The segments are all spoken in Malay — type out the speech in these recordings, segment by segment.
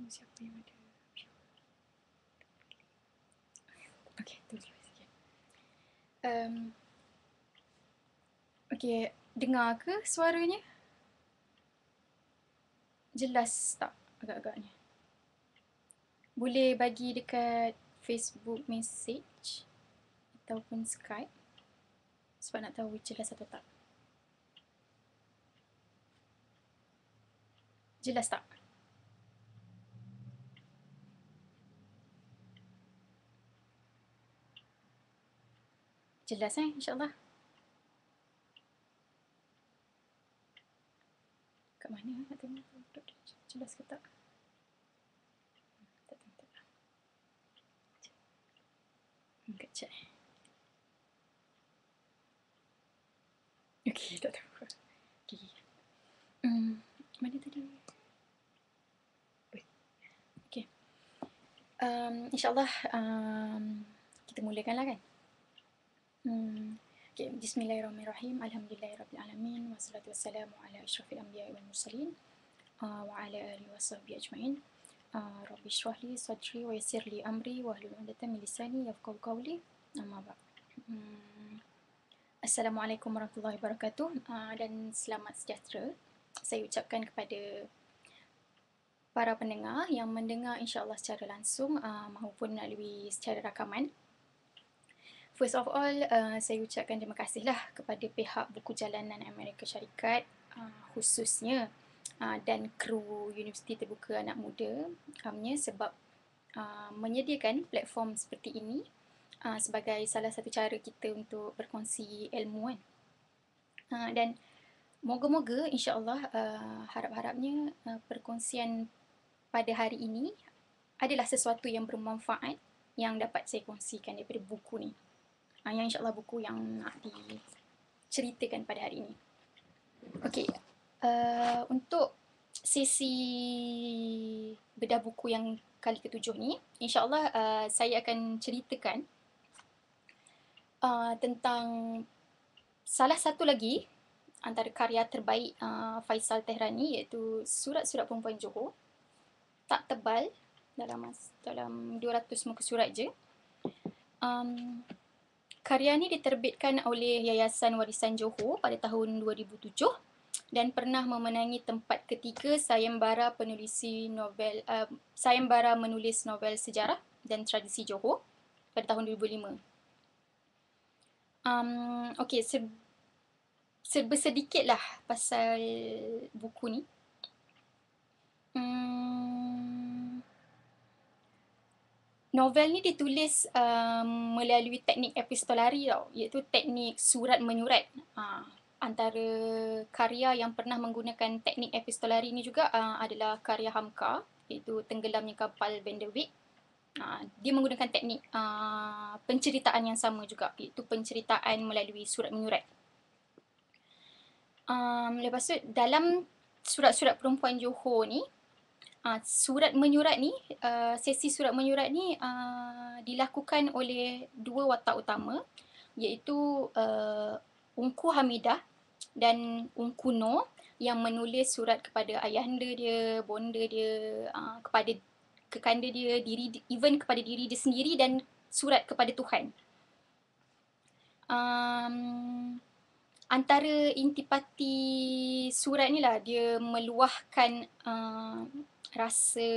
siapa yang ada. Okay, tunggu sikit. Okay, dengar ke suaranya? Jelas tak agak-agaknya? Boleh bagi dekat Facebook message ataupun Skype sebab nak tahu jelas atau tak. Jelas tak? Jelas insyaAllah. Kat mana nak tengok jelas ke tak? Tak tahu. Kat chat. Okay, tak tahu. Okay. Mana tadi? Okay. InsyaAllah kita mulakanlah kan? Okay. Bismillahirrahmanirrahim. Alhamdulillahirrabbilalamin. Wassalatu wassalamu ala asyrafil anbiya'i wal mursalin. Wa ala alihi wa sahbihi ajma'in. Rabbi shrah li sadri wa yassir li amri wa hlul 'uqdatam min lisani yafqahu qawli. Amma ba'd. Assalamualaikum warahmatullahi wabarakatuh dan selamat sejahtera saya ucapkan kepada para pendengar yang mendengar insyaAllah secara langsung maupun melalui secara rakaman. First of all, saya ucapkan terima kasihlah kepada pihak Buku Jalanan Amerika Syarikat khususnya dan kru Universiti Terbuka Anak Muda sebab menyediakan platform seperti ini sebagai salah satu cara kita untuk berkongsi ilmu kan. Dan moga-moga insyaAllah harap-harapnya perkongsian pada hari ini adalah sesuatu yang bermanfaat yang dapat saya kongsikan daripada buku ni. Yang insyaAllah buku yang nak diceritakan pada hari ini. Okey, untuk sesi bedah buku yang kali ke-7 ni, insyaAllah saya akan ceritakan tentang salah satu lagi antara karya terbaik Faisal Tehrani iaitu Surat-Surat Perempuan Johor. Tak tebal, dalam 200 muka surat je. Karya ni diterbitkan oleh Yayasan Warisan Johor pada tahun 2007 dan pernah memenangi tempat ketiga sayembara sayembara menulis novel sejarah dan tradisi Johor pada tahun 2005. Okey, serba sedikitlah pasal buku ni. Novel ni ditulis melalui teknik epistolari tau, iaitu teknik surat menyurat. Antara karya yang pernah menggunakan teknik epistolari ni juga adalah karya Hamka, iaitu Tenggelamnya Kapal Vanderwijk. Dia menggunakan teknik penceritaan yang sama juga, iaitu penceritaan melalui surat menyurat. Lepas tu dalam Surat-Surat Perempuan Johor ni, surat menyurat ni, sesi surat menyurat ni dilakukan oleh dua watak utama, iaitu Ungku Hamidah dan Ungku Noh yang menulis surat kepada ayahanda dia, bonda dia, kepada kekanda dia, even kepada diri dia sendiri dan surat kepada Tuhan. Antara intipati surat ni lah dia meluahkan rasa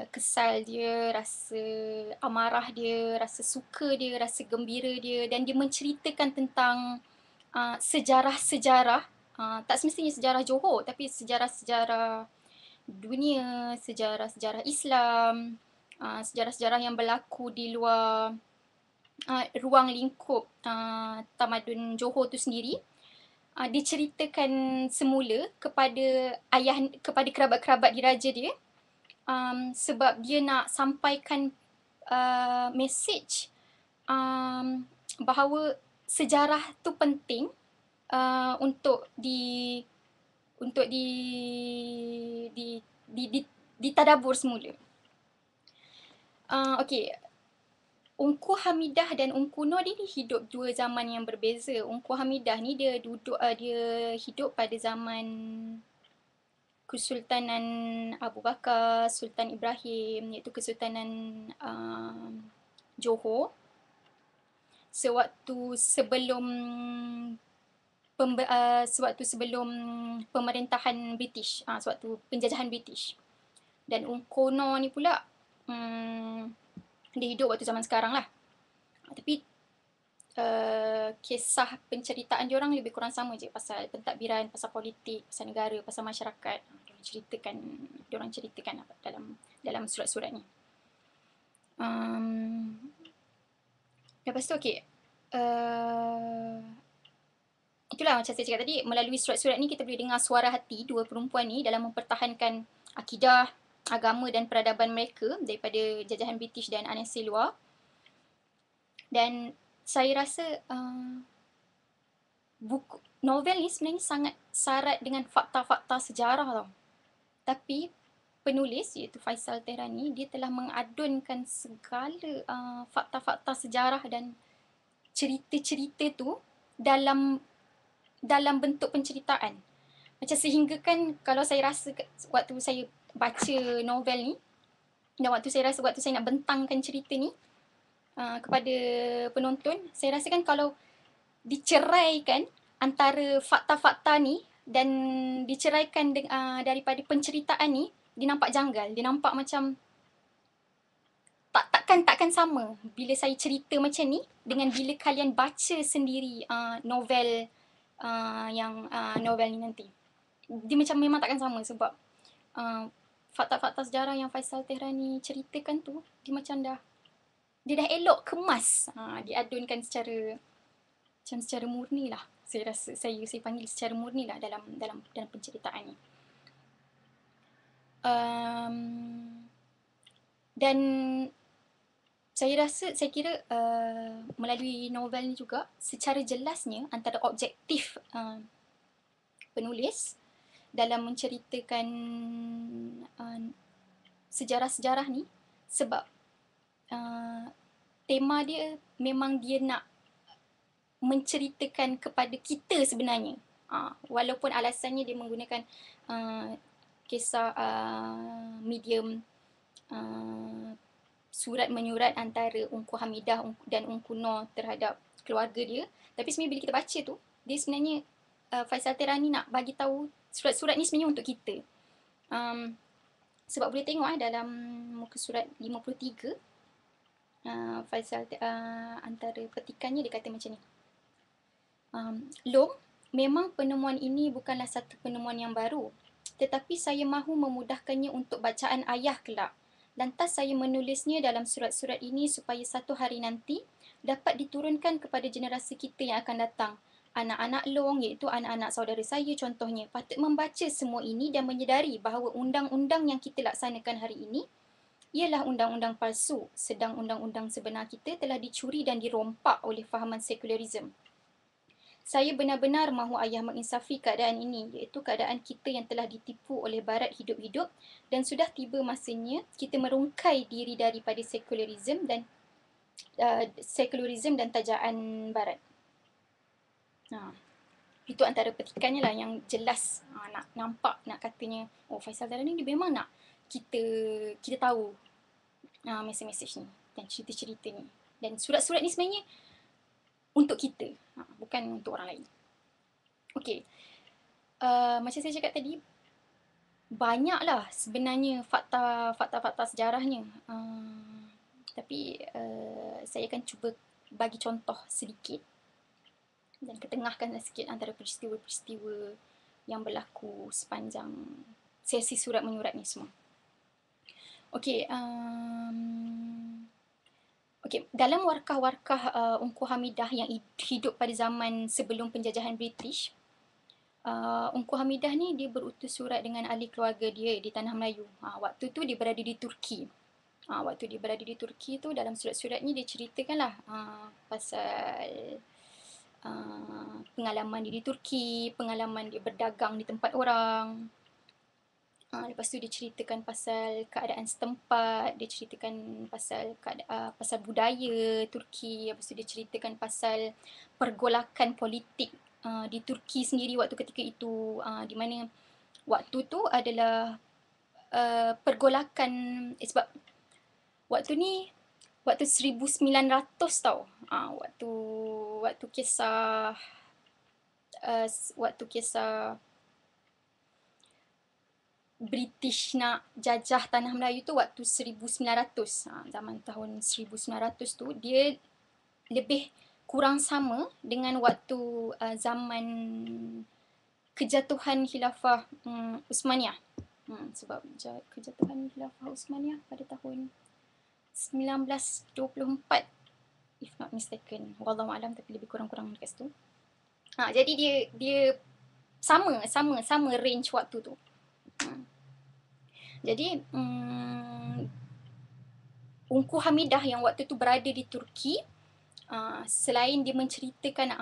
kesal dia, rasa amarah dia, rasa suka dia, rasa gembira dia, dan dia menceritakan tentang sejarah-sejarah, tak semestinya sejarah Johor tapi sejarah-sejarah dunia, sejarah-sejarah Islam, sejarah-sejarah yang berlaku di luar ruang lingkup tamadun Johor tu sendiri. Diceritakan semula kepada kepada kerabat-kerabat diraja dia, sebab dia nak sampaikan message bahawa sejarah tu penting untuk ditadabur semula. Okey. Ungku Hamidah dan Ungku Noh ni hidup dua zaman yang berbeza. Ungku Hamidah ni dia hidup pada zaman Kesultanan Abu Bakar, Sultan Ibrahim, iaitu Kesultanan Johor, sewaktu sebelum sewaktu sebelum pemerintahan British, sewaktu penjajahan British. Dan Kuno ni pula dia hidup waktu zaman sekarang lah. Tapi kisah penceritaan diorang lebih kurang sama je, pasal pentadbiran, pasal politik, pasal negara, pasal masyarakat. Diorang ceritakan dalam surat-surat ni. Lepas tu okey. Itulah macam saya cakap tadi, melalui surat-surat ni kita boleh dengar suara hati dua perempuan ni dalam mempertahankan akidah, agama dan peradaban mereka daripada jajahan British dan anasi luar. Dan saya rasa buku novel ni sebenarnya sangat syarat dengan fakta-fakta sejarah tau. Tapi penulis iaitu Faisal Tehrani, dia telah mengadunkan segala fakta-fakta sejarah dan cerita-cerita tu dalam bentuk penceritaan. Macam sehingga kan kalau saya rasa waktu saya baca novel ni dan waktu saya nak bentangkan cerita ni kepada penonton, saya rasa kan kalau diceraikan antara fakta-fakta ni dan diceraikan daripada penceritaan ni, dia nampak janggal, dia nampak macam takkan sama bila saya cerita macam ni dengan bila kalian baca sendiri novel novel ni nanti. Dia macam memang takkan sama sebab fakta-fakta sejarah yang Faisal Tehrani ceritakan tu, dia dah elok kemas, diadunkan secara murni lah. Saya rasa saya panggil secara murni lah dalam penceritaan ni. Dan saya kira melalui novel ni juga secara jelasnya antara objektif penulis dalam menceritakan sejarah-sejarah ni, sebab tema dia memang dia nak menceritakan kepada kita sebenarnya. Walaupun alasannya dia menggunakan kisah medium surat menyurat antara Ungku Hamidah dan Ungku Nur terhadap keluarga dia. Tapi sebenarnya bila kita baca tu, dia sebenarnya Faisal Tehrani nak bagi tahu surat-surat ni sebenarnya untuk kita. Sebab boleh tengok dalam muka surat 53, Faisal antara petikannya dia kata macam ni. Long, memang penemuan ini bukanlah satu penemuan yang baru, tetapi saya mahu memudahkannya untuk bacaan ayah kelak. Lantas saya menulisnya dalam surat-surat ini supaya satu hari nanti dapat diturunkan kepada generasi kita yang akan datang. Anak-anak Long, iaitu anak-anak saudara saya contohnya, patut membaca semua ini dan menyedari bahawa undang-undang yang kita laksanakan hari ini ialah undang-undang palsu, sedang undang-undang sebenar kita telah dicuri dan dirompak oleh fahaman sekularisme. Saya benar-benar mahu ayah menginsafi keadaan ini, iaitu keadaan kita yang telah ditipu oleh Barat hidup-hidup, dan sudah tiba masanya kita merungkai diri daripada sekularisme dan tajaan Barat. Itu antara petikannya lah yang jelas nak nampak, nak katanya, Faisal Tehrani ni dia memang nak kita tahu mesej-mesej ni dan cerita-cerita ni. Dan surat-surat ni sebenarnya untuk kita, bukan untuk orang lain. Okey, macam saya cakap tadi, banyaklah sebenarnya fakta-fakta sejarahnya. Tapi saya akan cuba bagi contoh sedikit dan ketengahkan sikit antara peristiwa-peristiwa yang berlaku sepanjang sesi surat menyurat ni semua. Okey, dalam warkah-warkah Ungku Hamidah yang hidup pada zaman sebelum penjajahan British, Ungku Hamidah ni dia berutus surat dengan ahli keluarga dia di Tanah Melayu. Waktu tu dia berada di Turki. Waktu dia berada di Turki tu, dalam surat-surat ni dia ceritakanlah pasal pengalaman dia di Turki, pengalaman dia berdagang di tempat orang. Lepas tu dia ceritakan pasal keadaan setempat, dia ceritakan pasal pasal budaya Turki, lepas tu dia ceritakan pasal pergolakan politik di Turki sendiri waktu ketika itu, di mana waktu tu adalah pergolakan, sebab waktu ni waktu 1900 tau. Waktu kisah waktu kisah British nak jajah tanah Melayu tu waktu 1900. Zaman tahun 1900 tu dia lebih kurang sama dengan waktu zaman kejatuhan khilafah Uthmaniyah. Sebab kejatuhan khilafah Uthmaniyah pada tahun 1924 if not mistaken. Wallahualam, tapi lebih kurang-kurang dekat situ. Jadi dia sama range waktu tu. Jadi Ungku Hamidah yang waktu tu berada di Turki, selain dia menceritakan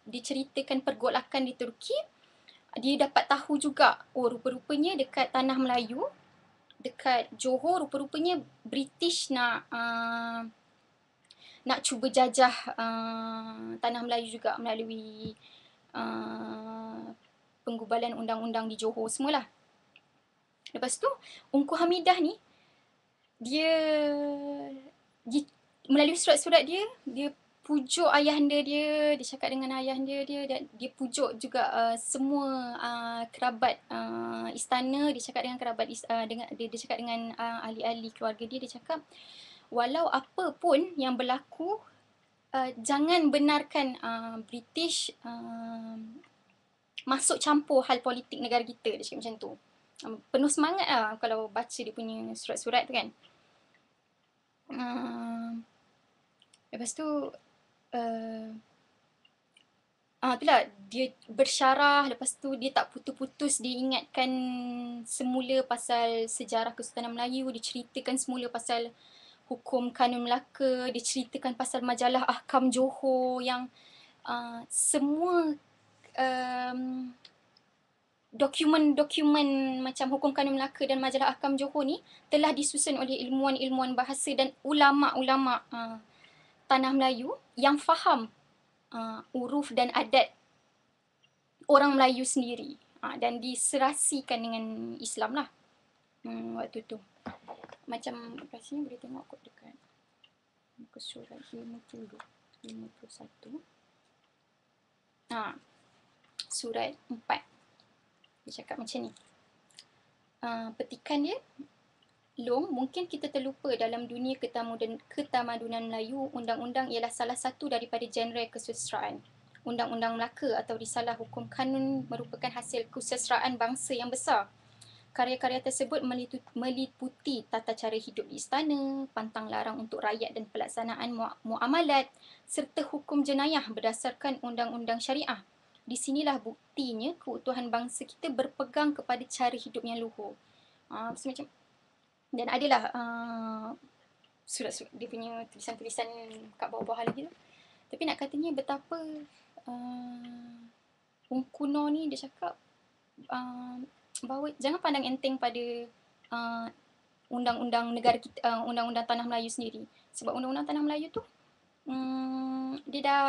diceritakan pergolakan di Turki, dia dapat tahu juga, rupa-rupanya dekat tanah Melayu, dekat Johor, rupa-rupanya British nak cuba jajah tanah Melayu juga melalui penggubalan undang-undang di Johor semualah. Lepas tu Ungku Hamidah ni dia melalui surat-surat dia pujuk ayahanda dia cakap dengan ayahanda dia, dan dia pujuk juga semua kerabat istana, dia cakap dengan kerabat dia cakap dengan ahli-ahli keluarga dia cakap walau apa pun yang berlaku, jangan benarkan British masuk campur hal politik negara kita, dia cakap macam tu. Penuh semangat lah kalau baca dia punya surat-surat tu kan. Lepas tu itulah dia bersyarah. Lepas tu dia tak putus-putus dia ingatkan semula pasal sejarah Kesultanan Melayu, dia ceritakan semula pasal hukum kanun Melaka, dia ceritakan pasal majalah Ahkam Johor yang semua dokumen-dokumen macam hukum kanun Melaka dan majalah Ahkam Johor ni telah disusun oleh ilmuwan-ilmuwan bahasa dan ulama-ulama tanah Melayu yang faham uruf dan adat orang Melayu sendiri, dan diserasikan dengan Islam lah waktu tu. Macam rasanya boleh tengok kot dekat muka surat 50, 51. Surat 4. Dia cakap macam ni. Petikan dia, Long, mungkin kita terlupa dalam dunia ketamadunan Melayu, undang-undang ialah salah satu daripada genre kesusastraan. Undang-undang Melaka atau Risalah Hukum Kanun merupakan hasil kesusastraan bangsa yang besar. Karya-karya tersebut meliputi tata cara hidup di istana, pantang larang untuk rakyat dan pelaksanaan muamalat, serta hukum jenayah berdasarkan undang-undang syariah. Di sinilah buktinya keutuhan bangsa kita berpegang kepada cara hidup yang luhur. Macam, dan adalah surat-surat dia punya tulisan-tulisan kat bawah-bawah lagi tu. Tapi nak katanya betapa orang kuno ni dia cakap bahawa jangan pandang enteng pada undang-undang negara kita, undang-undang tanah Melayu sendiri. Sebab undang-undang tanah Melayu tu dia dah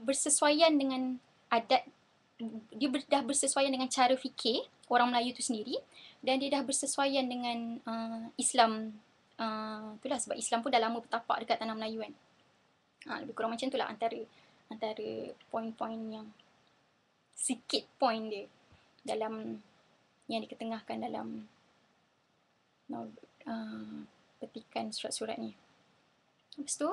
bersesuaian dengan adat, dia dah bersesuaian dengan cara fikir orang Melayu tu sendiri, dan dia dah bersesuaian dengan Islam. Itulah sebab Islam pun dah lama bertapak dekat tanah Melayu kan. Lebih kurang macam itulah antara poin-poin yang sikit poin dia dalam yang diketengahkan dalam petikan surat-surat ni. Lepas tu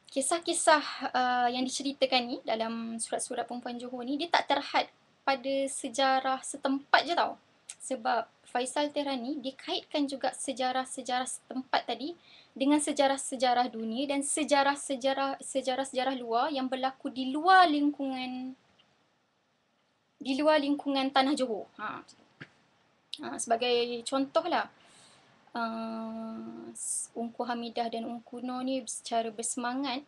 kisah-kisah yang diceritakan ni dalam surat-surat perempuan Johor ni, dia tak terhad pada sejarah setempat je tau. Sebab Faisal Tehrani dia kaitkan juga sejarah-sejarah setempat tadi dengan sejarah-sejarah dunia dan sejarah-sejarah luar yang berlaku di luar lingkungan tanah Johor. Sebagai contohlah, Ungku Hamidah dan Ungku Noh ni secara bersemangat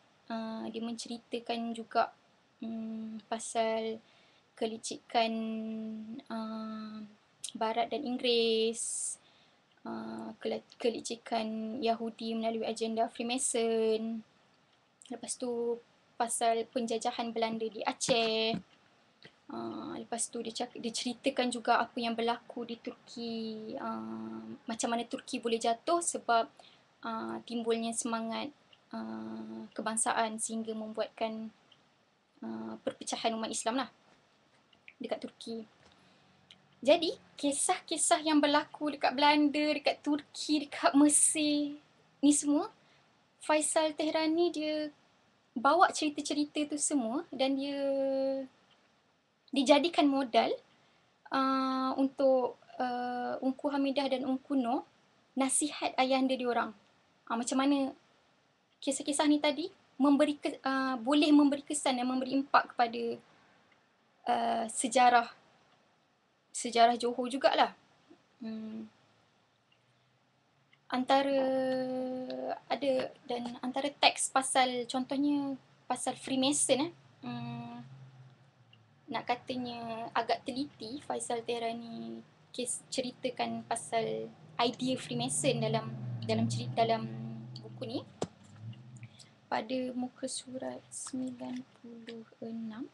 dia menceritakan juga pasal kelicikan Barat dan Inggeris, kelicikan Yahudi melalui agenda Freemason. Lepas tu pasal penjajahan Belanda di Aceh. Lepas tu dia ceritakan juga apa yang berlaku di Turki, macam mana Turki boleh jatuh sebab timbulnya semangat kebangsaan sehingga membuatkan perpecahan umat Islam lah dekat Turki. Jadi kisah-kisah yang berlaku dekat Belanda, dekat Turki, dekat Mesir, ni semua Faisal Tehrani dia bawa cerita-cerita tu semua dan dia dijadikan modal untuk Ungku Hamidah dan Ungku Noh nasihat ayahanda diorang. Macam mana kisah-kisah ni tadi boleh memberi kesan dan memberi impak kepada sejarah Johor jugalah. Antara teks pasal, contohnya pasal Freemason nak katanya agak teliti Faisal Tehrani ceritakan pasal idea Freemason dalam buku ni pada muka surat 96.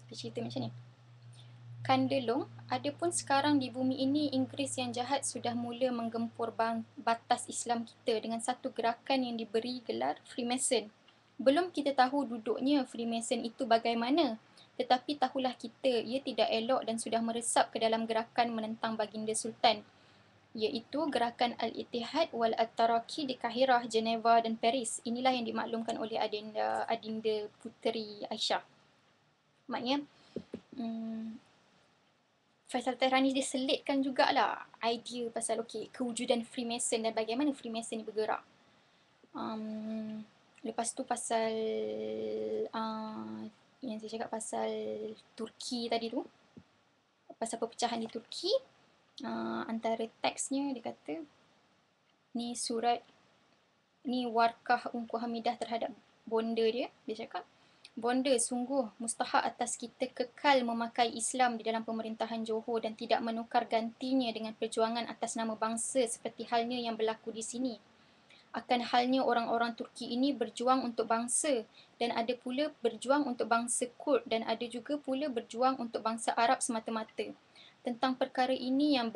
Dia cerita macam ni. Kandelong, adapun sekarang di bumi ini Inggeris yang jahat sudah mula menggempur batas Islam kita dengan satu gerakan yang diberi gelar Freemason. Belum kita tahu duduknya Freemason itu bagaimana, tetapi tahulah kita ia tidak elok dan sudah meresap ke dalam gerakan menentang baginda Sultan, iaitu gerakan Al-Ittihad wal At-Taraqi di Kahirah, Geneva dan Paris. Inilah yang dimaklumkan oleh Adinda Puteri Aisyah. Maknanya Faisal Tehrani dia selitkan jugalah idea pasal kewujudan Freemason dan bagaimana Freemason ni bergerak. Lepas tu pasal yang saya cakap pasal Turki tadi tu, pasal perpecahan di Turki, antara teksnya dia kata ni warkah Ungku Hamidah terhadap bonda dia cakap, bonda, sungguh mustahak atas kita kekal memakai Islam di dalam pemerintahan Johor dan tidak menukar gantinya dengan perjuangan atas nama bangsa seperti halnya yang berlaku di sini. Akan halnya orang-orang Turki ini berjuang untuk bangsa dan ada pula berjuang untuk bangsa Kurd dan ada juga pula berjuang untuk bangsa Arab semata-mata. Tentang perkara ini yang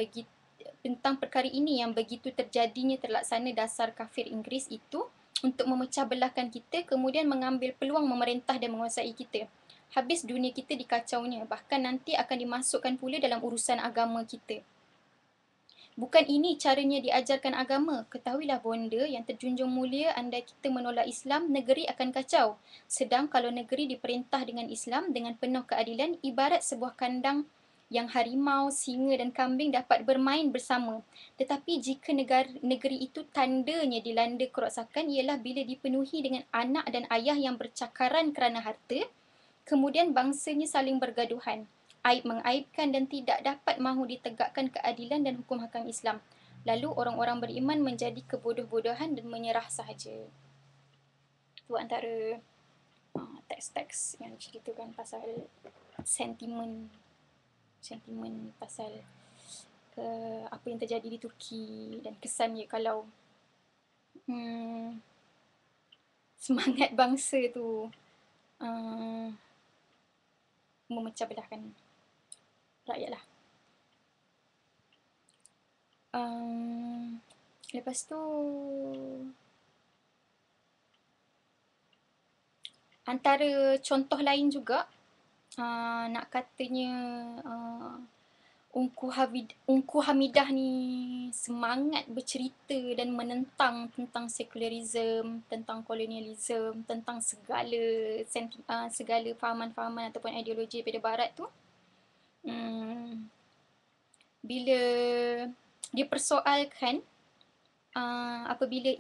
begitu terjadinya terlaksana dasar kafir Inggeris itu untuk memecah belahkan kita, kemudian mengambil peluang memerintah dan menguasai kita. Habis dunia kita dikacaunya, bahkan nanti akan dimasukkan pula dalam urusan agama kita. Bukan ini caranya diajarkan agama. Ketahuilah bonda yang terjunjung mulia, andai kita menolak Islam, negeri akan kacau. Sedang kalau negeri diperintah dengan Islam, dengan penuh keadilan, ibarat sebuah kandang yang harimau, singa dan kambing dapat bermain bersama. Tetapi jika negeri itu tandanya dilanda kerosakan ialah bila dipenuhi dengan anak dan ayah yang bercakaran kerana harta, kemudian bangsanya saling bergaduhan, aib mengaibkan dan tidak dapat mahu ditegakkan keadilan dan hukum hakam Islam. Lalu orang-orang beriman menjadi kebodoh-bodohan dan menyerah sahaja. Itu antara teks-teks yang ceritakan pasal sentimen pasal apa yang terjadi di Turki dan kesannya kalau semangat bangsa tu memecah belahkan rakyat lah. Lepas tu antara contoh lain juga nak katanya Ungku Hamidah ni semangat bercerita dan menentang tentang sekularisme, tentang kolonialisme, tentang segala fahaman-fahaman ataupun ideologi pada barat tu. Bila dia persoalkan apabila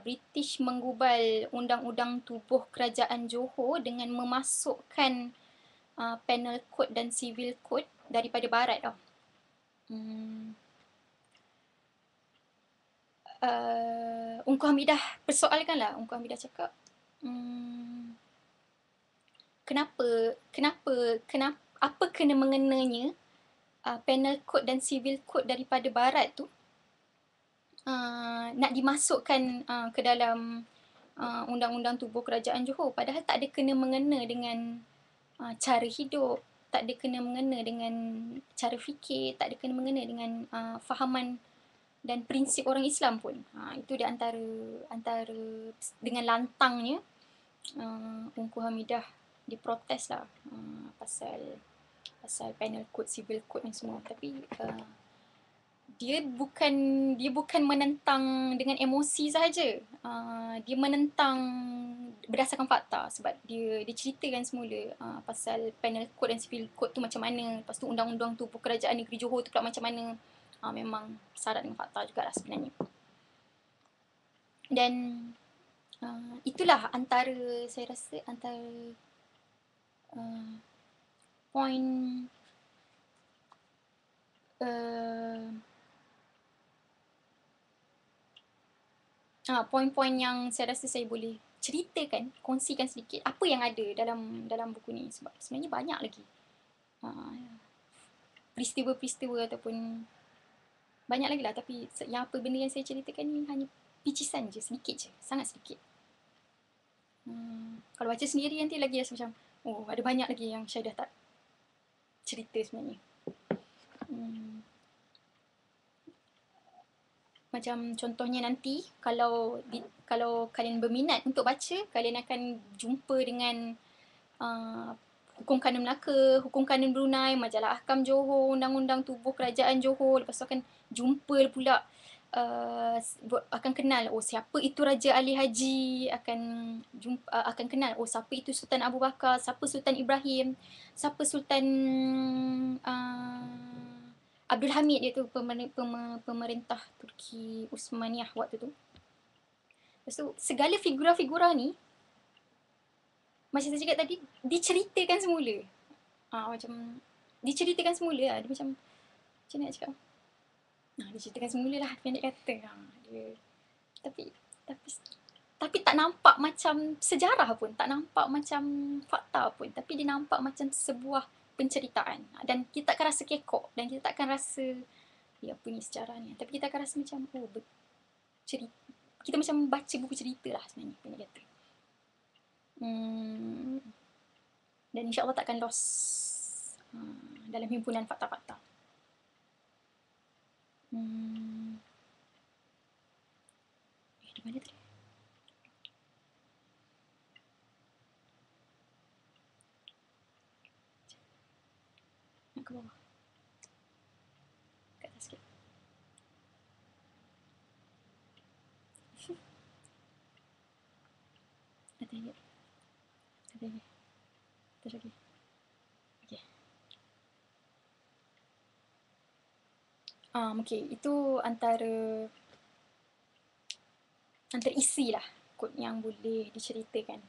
British menggubal undang-undang tubuh kerajaan Johor dengan memasukkan penal code dan civil code daripada barat tau. Ungku Hamidah persoalkan lah. Ungku Hamidah cakap kenapa apa kena mengenanya penal code dan civil code daripada barat tu nak dimasukkan ke dalam undang-undang tubuh kerajaan Johor, padahal tak ada kena-mengena dengan cara hidup, tak ada kena-mengena dengan cara fikir, tak ada kena-mengena dengan fahaman dan prinsip orang Islam pun. Itu di antara dengan lantangnya Tunku Hamidah diprotes lah pasal penal code, civil code ni semua. Tapi dia bukan menentang dengan emosi sahaja. Dia menentang berdasarkan fakta, sebab dia ceritakan semula pasal penal code dan civil code tu macam mana, lepas tu undang-undang tubuh kerajaan negeri Johor tu pula macam mana. Memang syarat dengan fakta jugalah sebenarnya. Dan itulah saya rasa antara poin poin-poin yang saya rasa saya boleh ceritakan, kongsikan sedikit apa yang ada dalam buku ni, sebab sebenarnya banyak lagi peristiwa-peristiwa ataupun banyak lagi lah, tapi yang apa benda yang saya ceritakan ni hanya picisan je, sedikit je, sangat sedikit. Kalau baca sendiri nanti lagi rasa macam ada banyak lagi yang saya dah tak cerita sebenarnya. Macam contohnya nanti kalau kalian berminat untuk baca, kalian akan jumpa dengan Hukum Kanun Melaka, Hukum Kanun Brunei, Majalah Ahkam Johor, Undang-Undang Tubuh Kerajaan Johor. Lepas tu akan jumpa pula akan kenal siapa itu Raja Ali Haji, akan kenal siapa itu Sultan Abu Bakar, siapa Sultan Ibrahim, siapa Sultan Abdul Hamid, iaitu pemerintah Turki Uthmaniyah waktu tu. Lepas tu segala figura-figura ni, macam saya cakap tadi, diceritakan semula. Macam diceritakan semula lah. Dia macam mana nak cakap? Diceritakan semula lah, pendek kata. Tapi tak nampak macam sejarah pun, tak nampak macam fakta pun, tapi dia nampak macam sebuah penceritaan. Dan kita tak akan rasa kekok, dan kita tak akan rasa apa ni sejarah ni. Tapi kita akan rasa macam cerita. Kita macam baca buku cerita lah sebenarnya, pendek kata. Dan insyaAllah takkan lost dalam himpunan fakta-fakta. Di mana tadi? Nak ke bawah. Kat atas sikit. Ada lagi. Terus lagi. Okay. Okay, itu antara isi lah kod yang boleh diceritakan.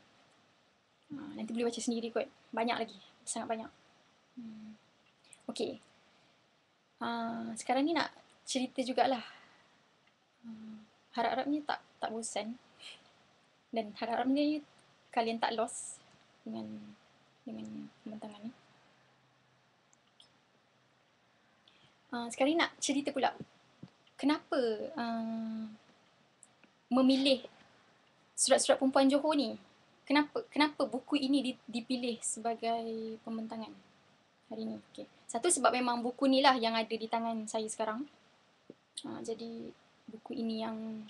Nanti boleh baca sendiri kot. Banyak lagi. Sangat banyak. Okay. Sekarang ni nak cerita jugalah. Harap-harapnya tak bosan. Dan harap-harapnya kalian tak lost dengan pembentangan ni. Sekarang ni nak cerita pula kenapa memilih Surat-Surat Perempuan Johor ni. Kenapa buku ini dipilih sebagai pembentangan hari ni. Okay. Satu, sebab memang buku ni lah yang ada di tangan saya sekarang. Jadi buku ini yang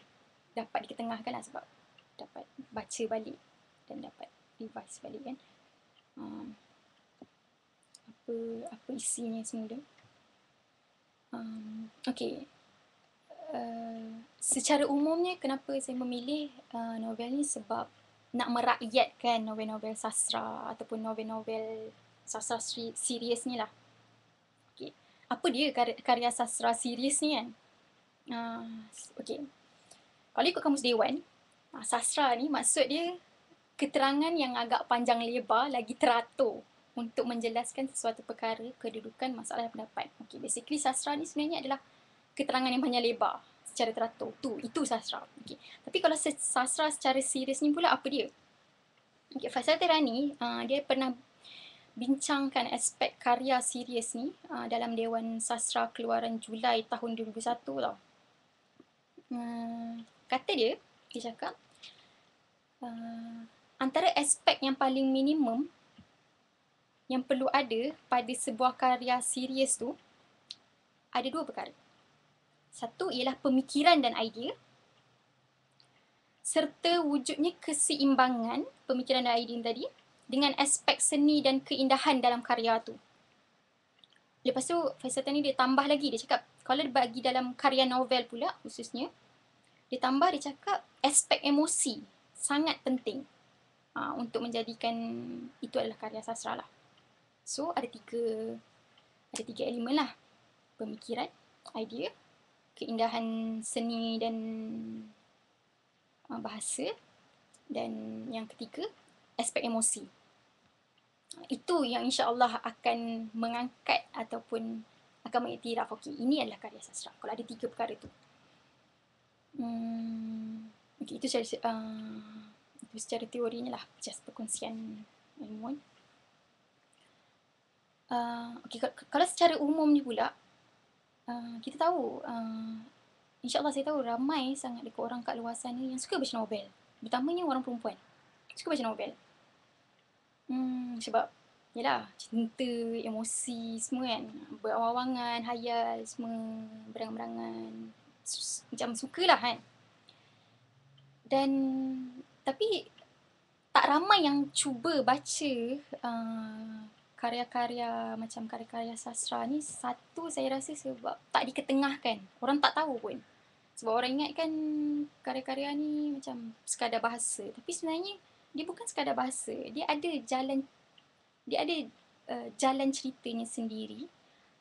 dapat diketengahkan lah, sebab dapat baca balik dan dapat revise balik kan. Apa isinya semula. Okay. Secara umumnya kenapa saya memilih novel ni, sebab nak merakyatkan novel-novel sastra ataupun novel-novel sastra serius ni lah. Okay. Apa dia karya sastra serius ni kan? Okay. Kalau ikut Kamus Dewan, sastra ni maksud dia keterangan yang agak panjang lebar lagi teratur untuk menjelaskan sesuatu perkara, kedudukan, masalah dan pendapat. Okay. Basically sastra ni sebenarnya adalah keterangan yang panjang lebar secara teratur. Itu sastra. Okay. Tapi kalau sastra secara serius ni pula apa dia? Okay, Faisal Tehrani, dia pernah bincangkan aspek karya serius ni dalam Dewan Sastra keluaran Julai tahun 2001 tau. Kata dia cakap, Antara aspek yang paling minimum yang perlu ada pada sebuah karya serius tu, ada dua perkara. Satu ialah pemikiran dan idea, serta wujudnya keseimbangan pemikiran dan idea tadi dengan aspek seni dan keindahan dalam karya tu. Lepas tu Faisal Tani dia tambah lagi, dia cakap kalau dia bagi dalam karya novel pula khususnya, dia tambah, dia cakap aspek emosi sangat penting untuk menjadikan itu adalah karya sastra lah. So ada tiga elemen lah. Pemikiran, idea, keindahan seni dan bahasa, dan yang ketiga aspek emosi. Itu yang insya-Allah akan mengangkat ataupun akan mengiktiraf, okey, ini adalah karya sastra kalau ada tiga perkara tu. Okey, itu secara teorinya lah, just perkongsian ilmuwan. Okey, kalau secara umum ni pula, kita tahu, insya-Allah saya tahu ramai sangat dekat orang kat luar sana yang suka baca novel. Terutamanya orang perempuan suka baca novel. Sebab yalah, cinta, emosi semua kan, berawang-awangan, hayal, semua berangan-berangan, macam sukalah kan. Dan tapi tak ramai yang cuba baca karya-karya macam karya-karya sastra ni. Satu, saya rasa sebab tak diketengahkan, orang tak tahu pun. Sebab orang ingat kan karya-karya ni macam sekadar bahasa, tapi sebenarnya dia bukan sekadar bahasa, dia ada jalan ceritanya sendiri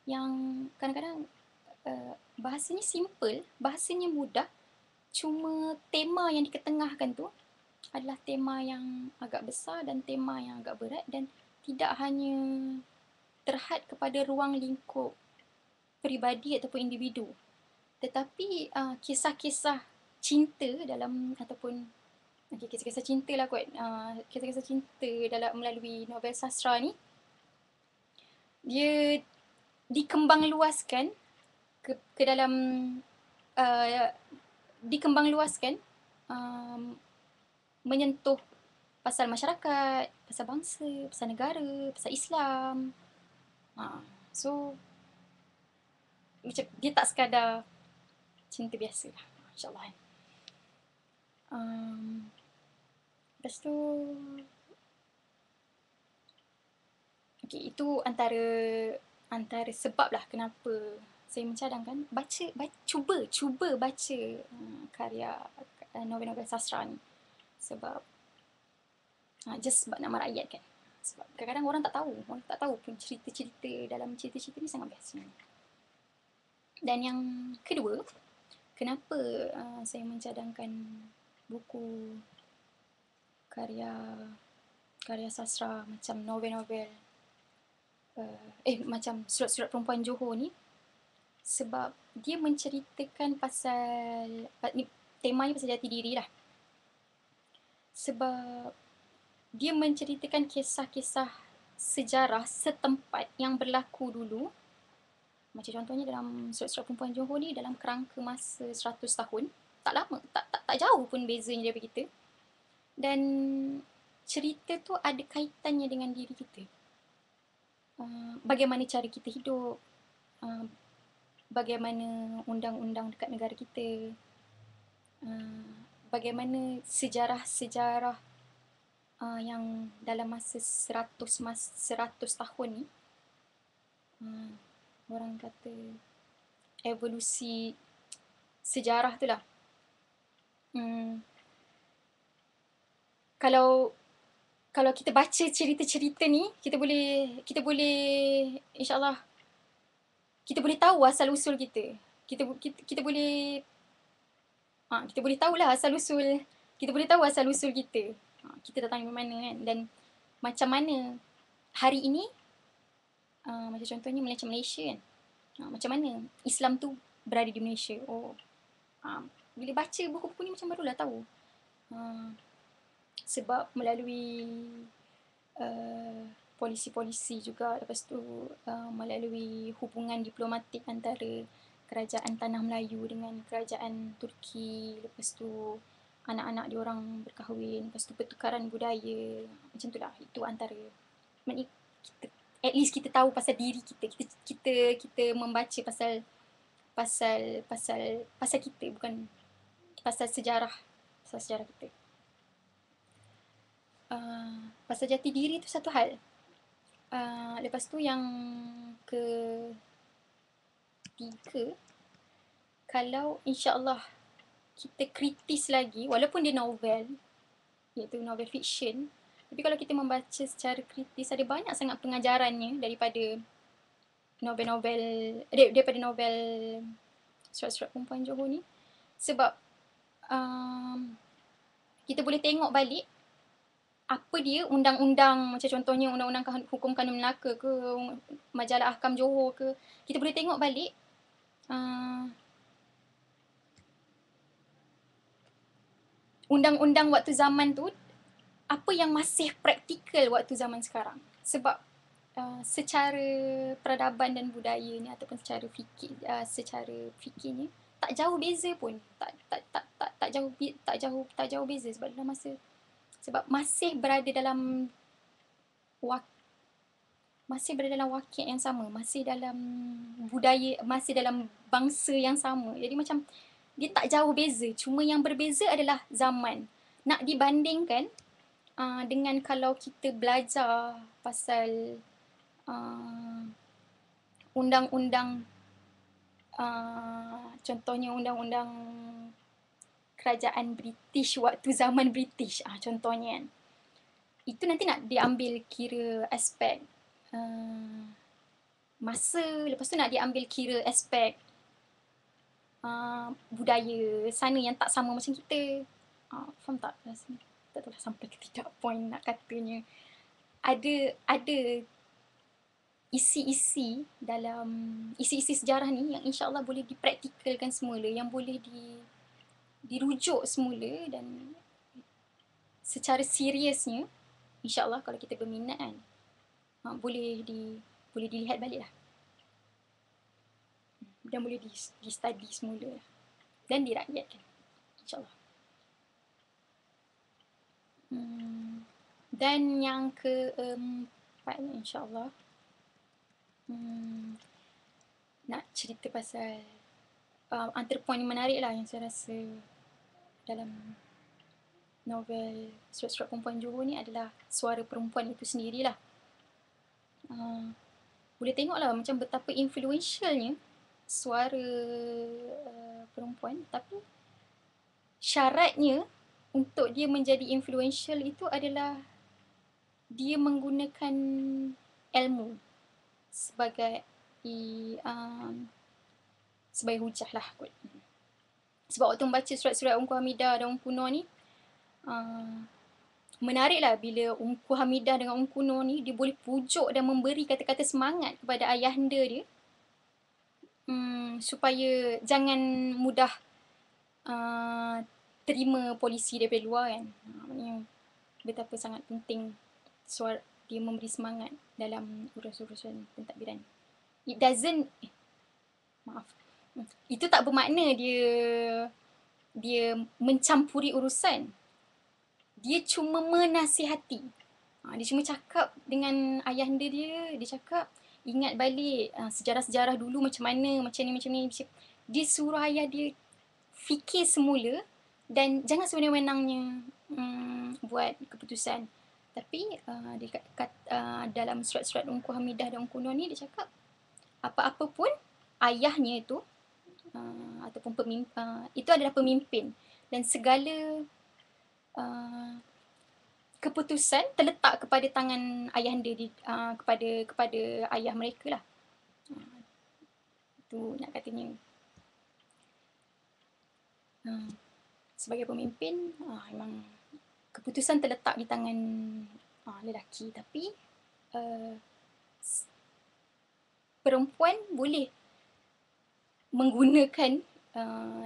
yang kadang-kadang bahasanya simple, bahasanya mudah, cuma tema yang diketengahkan tu adalah tema yang agak besar dan tema yang agak berat, dan tidak hanya terhad kepada ruang lingkup peribadi ataupun individu, tetapi kisah-kisah cinta dalam, ataupun kisah-kisah cinta lah kot, kisah-kisah cinta dalam melalui novel sastra ni, dia dikembang luaskan ke dalam dikembang luaskan, menyentuh pasal masyarakat, pasal bangsa, pasal negara, pasal Islam. So macam dia tak sekadar cinta biasa lah, insyaAllah kan. Lepas tu itu antara sebab lah kenapa saya mencadangkan cuba baca karya novel-novel sastra ni. Sebab just sebab nak merakyatkan. Sebab kadang-kadang orang tak tahu pun cerita-cerita dalam cerita-cerita ni sangat best sebenarnya. Dan yang kedua, kenapa saya mencadangkan buku karya sastra macam novel-novel macam Surat-Surat Perempuan Johor ni, sebab dia menceritakan pasal temanya pasal jati diri lah. Sebab dia menceritakan kisah-kisah sejarah setempat yang berlaku dulu. Macam contohnya dalam Surat-Surat Perempuan Johor ni, dalam kerangka masa 100 tahun, tak lama, tak jauh pun bezanya daripada kita. Dan cerita tu ada kaitannya dengan diri kita. Bagaimana cara kita hidup, bagaimana undang-undang dekat negara kita, bagaimana sejarah-sejarah yang dalam masa 100 tahun ni, orang kata evolusi sejarah tu lah. Kalau kita baca cerita-cerita ni, kita boleh insya-Allah kita boleh tahu asal usul kita. Kita boleh tahulah asal usul. Kita boleh tahu asal usul kita. Kita datang dari mana kan, dan macam mana hari ini, macam contohnya macam Malaysia kan. Macam mana Islam tu berada di Malaysia. Bila baca buku-buku ni macam barulah tahu. Sebab melalui polisi-polisi juga, lepas tu melalui hubungan diplomatik antara kerajaan Tanah Melayu dengan kerajaan Turki, lepas tu anak-anak diorang berkahwin, lepas tu pertukaran budaya, macam tu lah. Itu antara, maknanya kita, at least kita tahu pasal diri kita. Kita membaca pasal kita, bukan pasal sejarah kita. Pasal jati diri tu satu hal. Lepas tu yang ketiga, kalau insya-Allah kita kritis lagi, walaupun dia novel, iaitu novel fiction, tapi kalau kita membaca secara kritis, ada banyak sangat pengajarannya daripada daripada novel Surat-Surat Perempuan Johor ni. Sebab kita boleh tengok balik apa dia undang-undang, macam contohnya undang-undang hukum kanun Melaka ke, majalah Ahkam Johor ke, kita boleh tengok balik undang-undang waktu zaman tu, apa yang masih praktikal waktu zaman sekarang. Sebab secara peradaban dan budaya ni ataupun secara fikirnya tak jauh beza pun. Tak jauh beza sebab dalam masa, sebab masih berada dalam wakil yang sama, masih dalam budaya, masih dalam bangsa yang sama. Jadi macam dia tak jauh beza, cuma yang berbeza adalah zaman. Nak dibandingkan dengan kalau kita belajar pasal undang-undang, contohnya undang-undang kerajaan British waktu zaman British, contohnya kan, itu nanti nak diambil kira aspek masa, lepas tu nak diambil kira aspek budaya sana yang tak sama macam kita. Faham tak? Tak tahu sampai ke tidak point nak katanya. Ada isi-isi dalam isi-isi sejarah ni yang insya-Allah boleh dipraktikalkan semula, yang boleh dirujuk semula, dan secara seriusnya insya-Allah kalau kita berminat kan, boleh dilihat balik lah. Dan boleh di-study semula lah. Dan dirakyatkan. InsyaAllah. Dan yang keempat insyaAllah, nak cerita pasal antara poin yang menarik lah yang saya rasa dalam novel Surat-Surat Perempuan Johor ni adalah suara perempuan itu sendirilah. Boleh tengok lah macam betapa influentialnya suara perempuan, tapi syaratnya untuk dia menjadi influential itu adalah dia menggunakan ilmu sebagai hujah lah kot. Sebab waktu membaca surat-surat Ungku Hamidah dan Ungku Nur ni, menariklah bila Ungku Hamidah dengan Ungku Nur ni, dia boleh pujuk dan memberi kata-kata semangat kepada ayahanda dia, supaya jangan mudah terima polisi daripada luar kan. Maknanya betapa sangat penting dia memberi semangat dalam urusan pentadbiran. It doesn't, itu tak bermakna dia mencampuri urusan. Dia cuma menasihati. Dia cuma cakap dengan ayahanda dia, dia cakap ingat balik sejarah-sejarah dulu macam mana, macam ni. Dia suruh ayah dia fikir semula dan jangan sewenang-wenangnya buat keputusan. Tapi dalam surat-surat Ungku Hamidah dan Ungku Nur ni, dia cakap apa-apa pun ayahnya itu ataupun itu adalah pemimpin, dan segala keputusan terletak kepada tangan ayahanda kepada ayah mereka lah. Itu nak katanya sebagai pemimpin memang keputusan terletak di tangan lelaki, tapi perempuan boleh menggunakan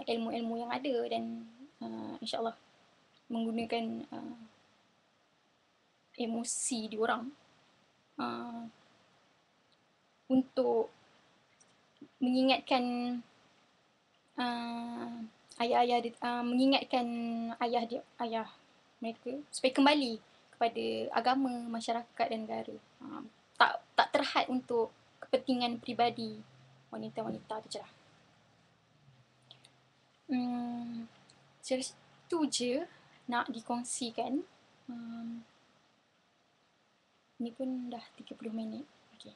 ilmu-ilmu yang ada dan insya-Allah menggunakan emosi diorang untuk mengingatkan ayah-ayah mengingatkan ayah mereka supaya kembali kepada agama, masyarakat dan negara. Tak terhad untuk kepentingan peribadi wanita-wanita tu je lah. Saya rasa tu je nak dikongsikan. Ni pun dah 30 minit. Okay.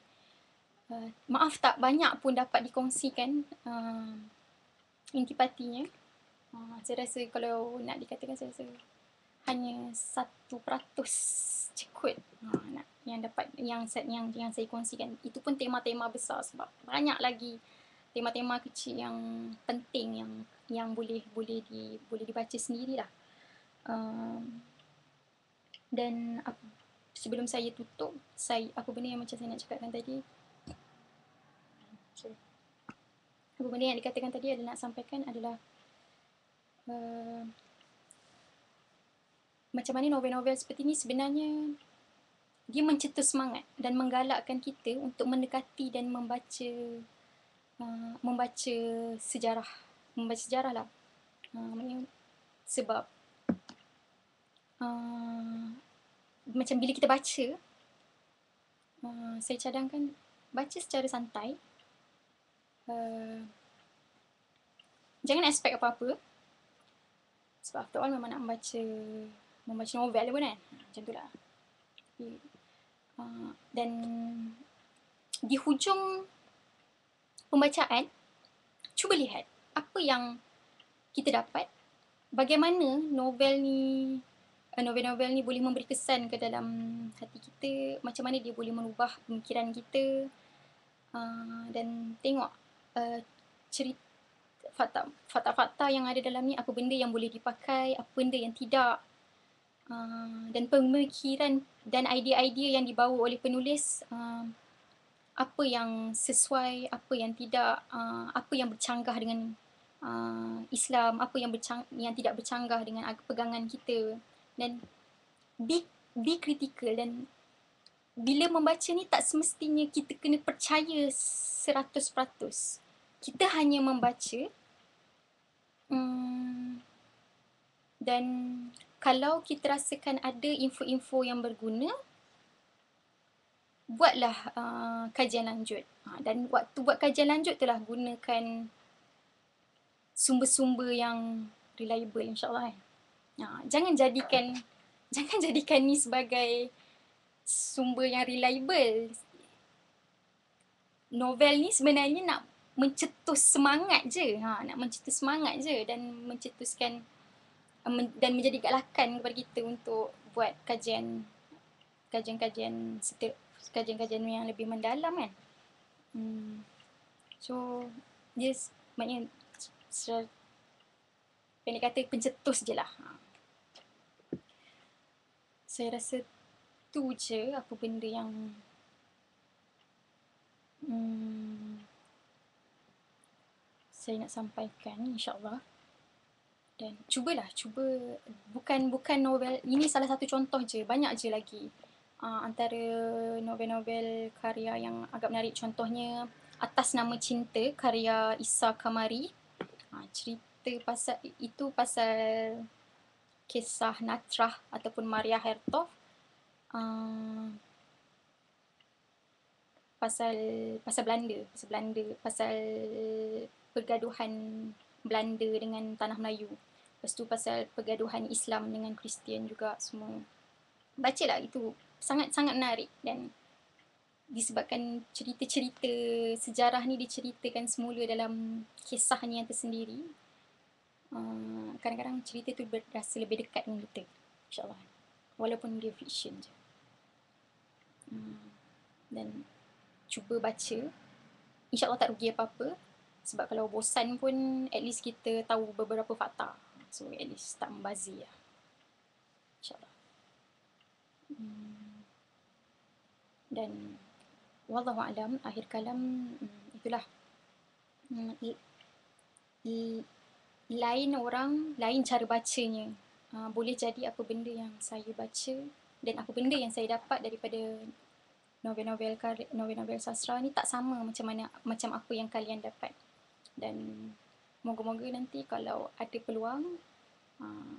Maaf tak banyak pun dapat dikongsikan intipatinya. Saya rasa kalau nak dikatakan, saya rasa hanya 1% je kot yang dapat yang saya kongsikan. Itu pun tema-tema besar, sebab banyak lagi tema-tema kecil yang penting yang boleh dibaca sendirilah. Dan sebelum saya tutup, apa benda yang macam saya nak cakapkan tadi, apa benda yang dikatakan tadi adalah nak sampaikan adalah macam mana novel-novel seperti ni sebenarnya dia mencetus semangat dan menggalakkan kita untuk mendekati dan membaca sejarah lah. Sebab macam bila kita baca, saya cadangkan baca secara santai, jangan expect apa-apa, sebab after all memang nak membaca novel pun kan, macam tu lah. Dan di hujung pembacaan, cuba lihat apa yang kita dapat, bagaimana novel ni boleh memberi kesan ke dalam hati kita, macam mana dia boleh merubah pemikiran kita, dan tengok cerita fakta-fakta yang ada dalam ni, apa benda yang boleh dipakai, apa benda yang tidak, dan pemikiran dan idea-idea yang dibawa oleh penulis, apa yang sesuai, apa yang tidak, apa yang bercanggah dengan Islam, apa yang tidak bercanggah dengan pegangan kita. Dan be critical. Dan bila membaca ni tak semestinya kita kena percaya 100%. Kita hanya membaca, dan kalau kita rasakan ada info-info yang berguna, buatlah kajian lanjut. Dan waktu buat kajian lanjut tu lah gunakan sumber-sumber yang reliable, insyaAllah. Jangan jadikan ni sebagai sumber yang reliable. Novel ni sebenarnya nak mencetus semangat je, dan mencetuskan dan menjadi galakan kepada kita untuk buat kajian yang lebih mendalam kan. So yes, maknanya pendek kata pencetus je lah. Saya rasa tu je apa benda yang saya nak sampaikan, insyaAllah. Dan cuba bukan novel, ini salah satu contoh je, banyak je lagi. Antara novel-novel karya yang agak menarik, contohnya Atas Nama Cinta karya Isa Kamari. Cerita pasal kisah Natrah ataupun Maria Hertov, pasal Belanda, pasal pergaduhan Belanda dengan tanah Melayu. Lepas tu pasal pergaduhan Islam dengan Kristian juga semua. Bacalah, itu sangat-sangat menarik. Dan disebabkan cerita-cerita sejarah ni diceritakan semula dalam kisahnya yang tersendiri, kadang-kadang cerita tu berasa lebih dekat dengan kita, insyaAllah. Walaupun dia fiction je. Dan cuba baca, insyaAllah tak rugi apa-apa. Sebab kalau bosan pun, at least kita tahu beberapa fakta. So at least tak membazir lah, insyaAllah. Dan wallahualam, akhir kalam, itulah. Lain orang, lain cara bacanya. Boleh jadi apa benda yang saya baca dan apa benda yang saya dapat daripada novel-novel sastra ni tak sama macam apa yang kalian dapat. Dan moga-moga nanti kalau ada peluang,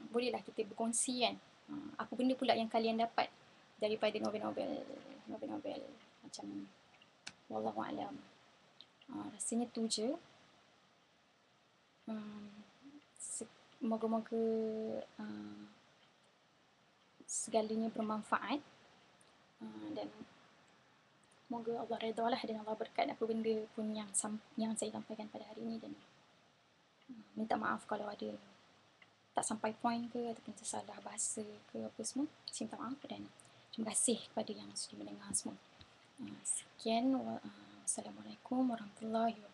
bolehlah kita berkongsi kan, apa benda pula yang kalian dapat daripada novel-novel macam wallahualam. Rasanya tu je. Moga-moga segalanya bermanfaat, dan moga Allah redha lah dan Allah berkat apa benda pun yang saya sampaikan pada hari ini, dan minta maaf kalau ada tak sampai poin ke ataupun tersalah bahasa ke apa semua. Saya minta maaf dan terima kasih kepada yang sudah mendengar semua. Sekian, wassalamualaikum warahmatullahi wabarakatuh.